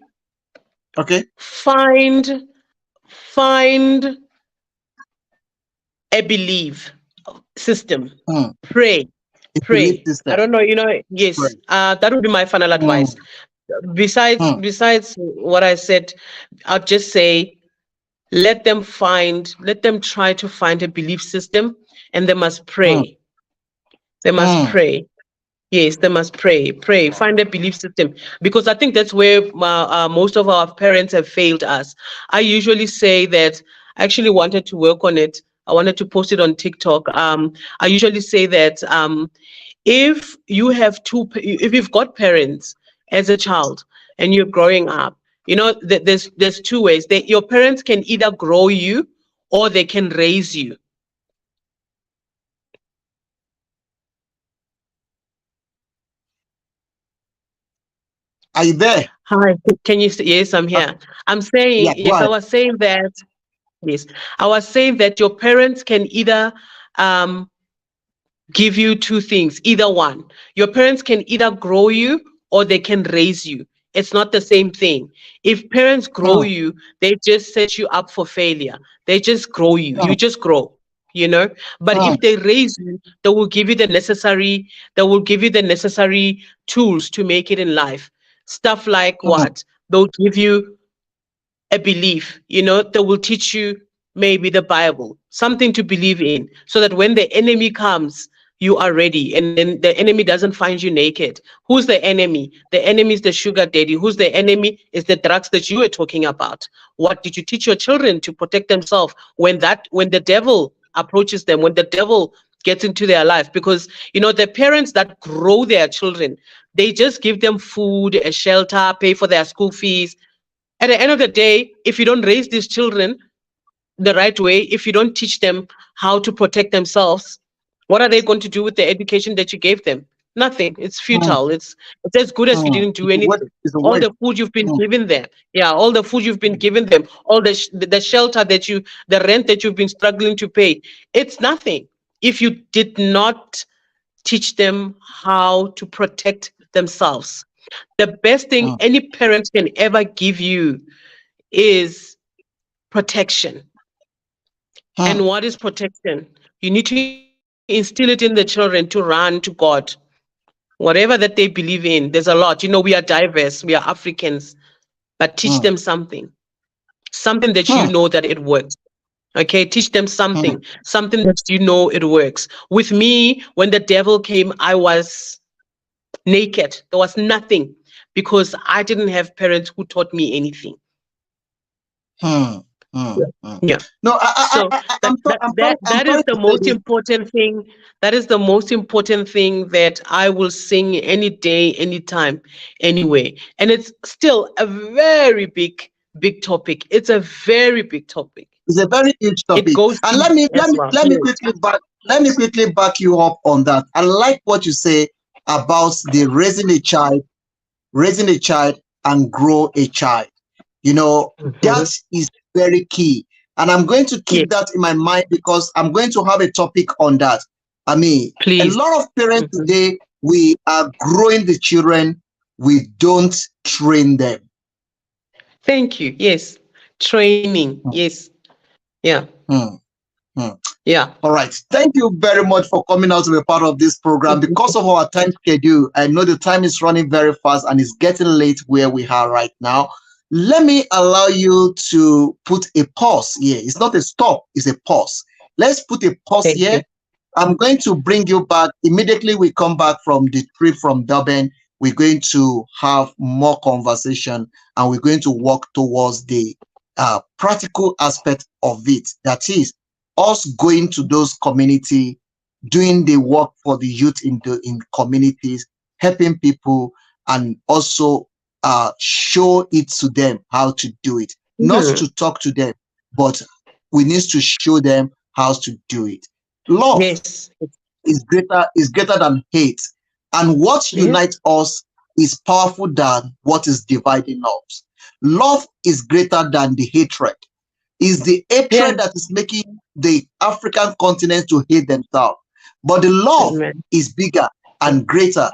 Okay. find find a belief system. Mm. Pray. It belief Pray. I system. don't know, yes, Right. that would be my final Mm, advice. Besides mm, besides what I said, I'll just say, let them try to find a belief system, and they must mm, pray. They must mm. pray. Yes, they must pray, find a belief system, because I think that's where most of our parents have failed us. I usually say that I actually wanted to work on it. I wanted to post it on TikTok. I usually say that, if you've got parents as a child and you're growing up, there's two ways. Your parents can either grow you or they can raise you. Are you there? Hi, can you see? Yes, I'm Okay. here. I'm Yeah, saying, go yes, I ahead. was saying that, yes, I was saying that your parents can either um, give you two things, either one. Your parents can either grow you or they can raise you. It's not the same thing. If parents grow Mm, you, they just set you up for failure. They just grow you. mm, You just grow, you know. But mm, if they raise you, they will give you the necessary tools to make it in life. Stuff like mm, what? They'll give you a belief, that will teach you maybe the Bible, something to believe in, so that when the enemy comes, you are ready, and then the enemy doesn't find you naked. Who's the enemy? The enemy is the sugar daddy. Who's the enemy? Is the drugs that you were talking about. What did you teach your children to protect themselves when the devil approaches them, when the devil gets into their life? Because the parents that grow their children, they just give them food, a shelter, pay for their school fees. At the end of the day, if you don't raise these children the right way, if you don't teach them how to protect themselves, what are they going to do with the education that you gave them? Nothing. It's Hmm, futile. It's as good as you didn't do anything. It's a All waste. the food you've been Hmm, given them, yeah, all the food you've been given them, all the shelter the rent that you've been struggling to pay, it's nothing if you did not teach them how to protect themselves. The best thing hmm, any parent can ever give you is protection. hmm, And what is protection? You need to instill it in the children to run to God. Whatever that they believe in, there's a lot. You know, we are diverse, we are Africans, but teach them hmm, something that you hmm, know that it works. Okay, teach them hmm, something that you know it works. With me, when the devil came, I was naked. There was nothing because I didn't have parents who taught me anything. hmm, hmm, Yeah. hmm. Yeah. No, So I'm that is sorry the to say most this. important thing. That is the most important thing that I will sing any day, anytime, anyway. And it's still a very big topic. It's a very big topic. It's a very huge It topic, goes and deep as well. Yes. let me quickly back you up on that. I like what you say about the raising a child and grow a child. You know, that Mhm. is very key. And I'm going to Yes, keep that in my mind because I'm going to have a topic on that. I mean, a please. lot of parents Mhm. today, we are growing the children, we don't train them. Thank you. Yes. Training. Yes. Yeah. Hmm, hmm. Yeah. All right. Thank you very much for coming out to be part of this program. Because of our time schedule, I know the time is running very fast and it's getting late where we are right now. Let me allow you to put a pause here. It's not a stop, it's a pause. Let's put a pause Thank here. you. I'm going to bring you back immediately we come back from the trip from Durban. We're going to have more conversation and we're going to work towards the practical aspect of it. That is, us going to those community, doing the work for the youth in communities, helping people, and also show it to them how to do it. Not Mhm. to talk to them, but we need to show them how to do it. Love Yes. is greater than hate, and what Yeah. unites us is powerful than what is dividing us. Love is greater than the hatred. Is the Yeah. hatred that is making the African continent to hate themselves. But the love Amen. is bigger and greater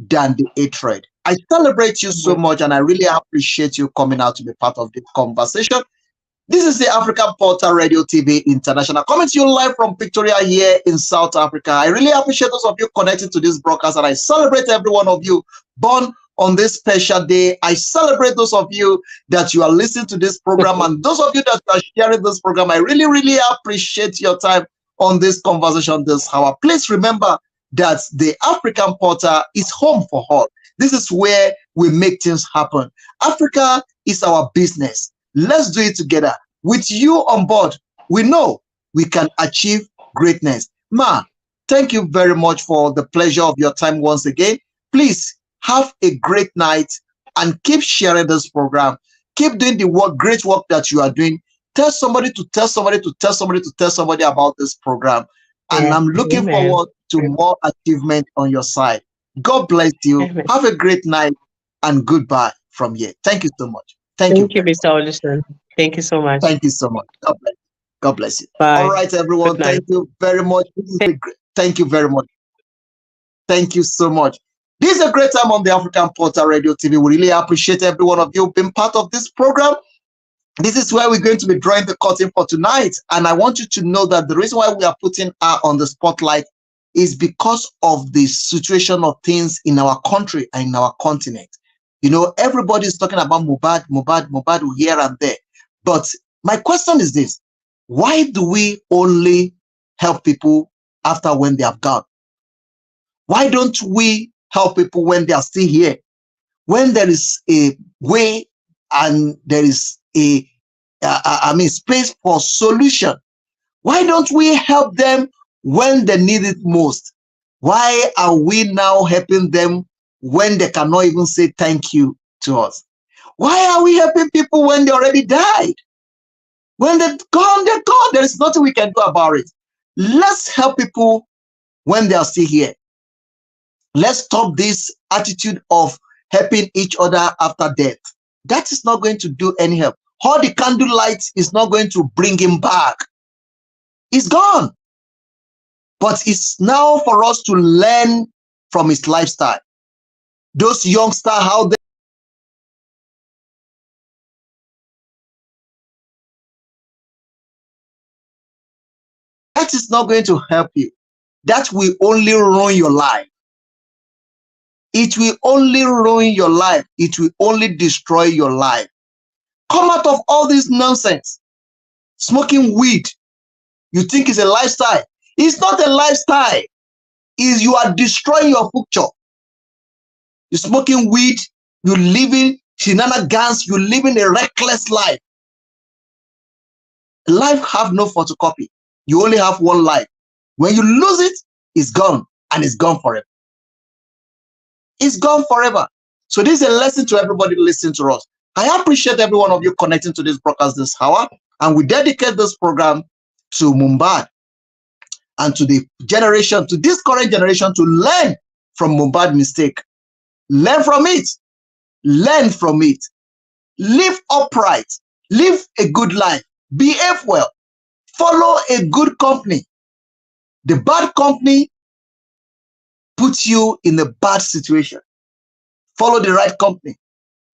than the hatred. I celebrate you so Mhm. much and I really appreciate you coming out to be part of this conversation. This is the African Portal Radio TV International, coming to you live from Pretoria here in South Africa. I really appreciate those of you connected to this broadcast, and I celebrate every one of you born on this special day. I celebrate those of you that you are listening to this program, and those of you that are sharing this program. I really appreciate your time on this conversation this hour. Please remember that the African Portal is home for all. This is where we make things happen. Africa is our business. Let's do it together. With you on board, we know we can achieve greatness. Ma, thank you very much for the pleasure of your time once again. Please have a great night and keep sharing this program. Keep doing the work, great work that you are doing. Tell somebody to tell somebody to tell somebody to tell somebody about this program. And Yeah. I'm looking Amen. forward to more achievement on your side. God bless you. Amen. Have a great night and goodbye from here. Thank you so much. Thank you Thank you, very Mr. much. Olison. Thank you so much. Thank you so much. God bless. God bless you. All Bye. right, everyone. Good Thank night. you very much. Thank you very much. Thank you so much. This is a great time on the African Portal Radio TV. We really appreciate every one of you being part of this program. This is where we're going to be drawing the curtain for tonight. And I want you to know that the reason why we are putting her on the spotlight is because of the situation of things in our country and in our continent. You know, everybody's talking about Mubad here and there. But my question is this: why do we only help people after when they have gone? Why don't we help people when they are still here? When there is a way and there is space for solution. Why don't we help them when they need it most? Why are we now helping them when they cannot even say thank you to us? Why are we helping people when they already died? When they're gone, they're gone. There is nothing we can do about it. Let's help people when they are still here. Let's stop this attitude of helping each other after death. That is not going to do any help. All the candlelight is not going to bring him back. He's gone. But it's now for us to learn from his lifestyle. Those youngsters out there, that is not going to help you. That will only ruin your life. It will only ruin your life. It will only destroy your life. Come out of all this nonsense. Smoking weed, you think it's a lifestyle. It's not a lifestyle. Is you are destroying your future. You're smoking weed, you're living shenanigans, you're living a reckless life. Life have no photocopy. You only have one life. When you lose it, it's gone, and it's gone forever. It's gone forever. So this is a lesson to everybody listening to us. I appreciate every one of you connecting to this broadcast this hour, and we dedicate this program to Mumbai and to the generation, to this current generation, to learn from Mumbai's mistake. Learn from it. Learn from it. Live upright. Live a good life. Behave well. Follow a good company. The bad company puts you in a bad situation. Follow the right company.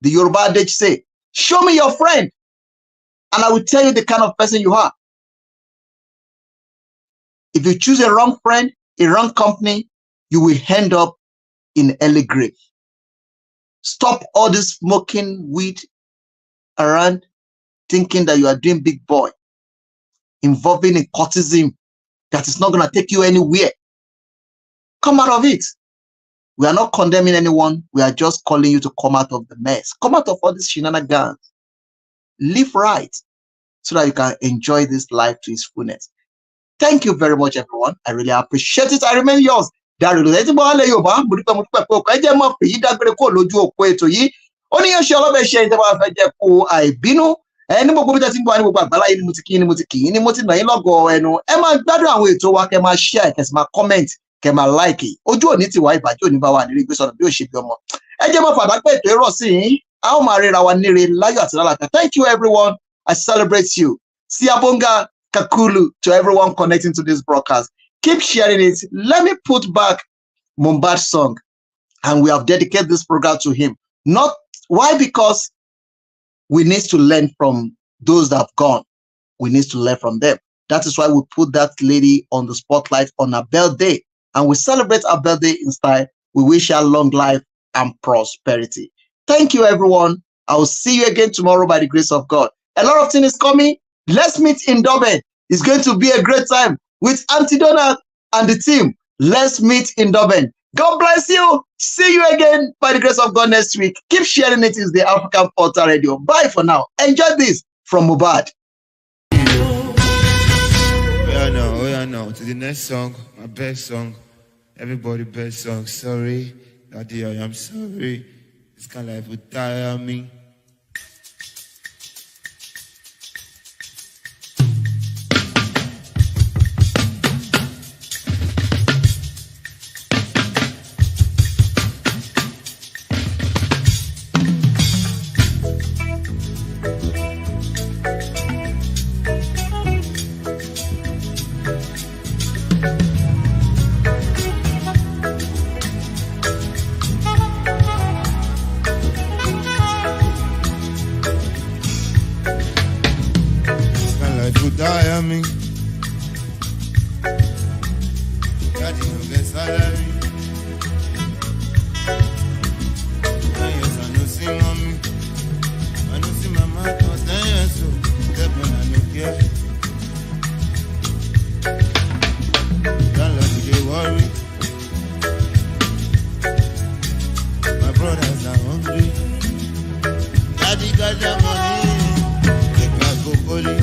The Yoruba adage say, show me your friend, and I will tell you the kind of person you are. If you choose a wrong friend, a wrong company, you will end up in early grave. Stop all this smoking weed around, thinking that you are doing big boy, involving in courtism that is not going to take you anywhere. Come out of it. We are not condemning anyone. We are just calling you to come out of the mess. Come out of all these shenanigans. Live right so that you can enjoy this life to its fullness. Thank you very much, everyone. I really appreciate it. I remain yours. Ẹni gbogbo bí tẹ́tí ń bọ̀ ní gbogbo àgbáláyé ni mo ti kí ni mo ti kì í ni mo ti nà yín lọ́gọ̀ ẹnu. Ẹ máa gbádùn àwọn ètò wa, kẹ́ máa share, kẹ́ sì máa comment, kẹ́ máa like. Ojú òní ti wá, ìbàjẹ́ òní bá wà nírí gbé sọ̀rọ̀ bí ó ṣe bí ọmọ. Ẹ jẹ́ máa fàdá pé ètò ìrọ̀ sí yín. A ó máa ríra wa níre láyọ̀ àti lálàáfíà. Thank you, everyone. I celebrate you. Siabonga Kakulu to everyone connecting to this broadcast. Keep sharing it. Let me put back Mumbai's song, and we have dedicated this program to him. Not why? Because we need to learn from those that have gone. We need to learn from them. That is why we put that lady on the spotlight on her birthday, and we celebrate her birthday in style. We wish her long life and prosperity. Thank you, everyone. I will see you again tomorrow by the grace of God. A lot of things is coming. Let's meet in Durban. It's going to be a great time with Auntie Donna and the team. Let's meet in Durban. God bless you. See you again by the grace of God next week. Keep sharing it. It's the African Portal Radio. Bye for now. Enjoy this from Mubad. Oh yeah, no. To the next song, my best song. Everybody best song. Sorry, Daddy, I am sorry. This kind of life would tire me. Tire me. Daddy, no get salary. Yes, I know see mommy. I know see mama. Cause 10 years old. That man I no care. Don't let me get worried. My brothers are hungry. Daddy got the money. They can go bully.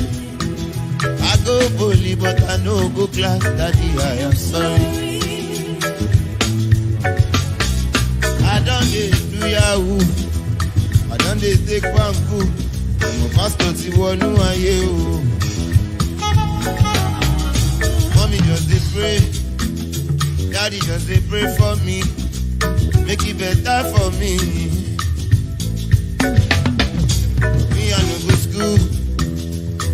I go bully, but I no go class. Daddy, I am sorry. I don't do Yahoo. I don't take bamboo. I'm a pastor to one who I you. Mommy just they pray. Daddy just they pray for me. make it better for me. Me I no go school,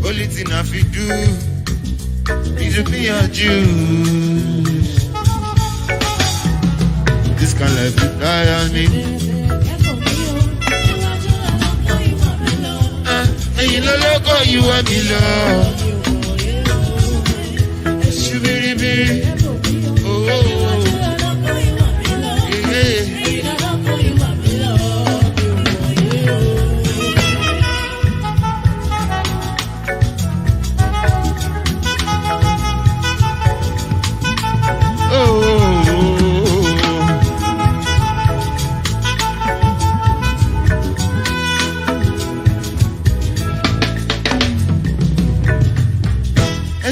only thing I fit do is to be a Jew. This kind of life will die on me. And you know loco, you want me love. Shubiri, oh, oh, oh.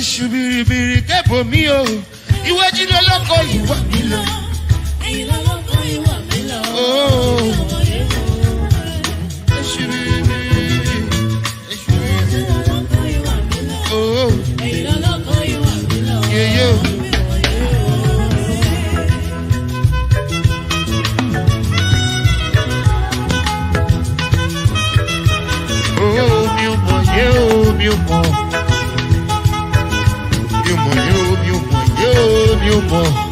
Shubiri, kepo mi o. Iwájú lọ lọkọ ìwà mi lọ. Ẹ̀yìn lọ lọkọ ìwà mi lọ. Shubiri, oh. Ẹ̀yìn lọ lọkọ ìwà mi lọ. Yo. Oh, mi ò mọ̀ yé o, mi ò mọ̀. Mi ò mọ̀.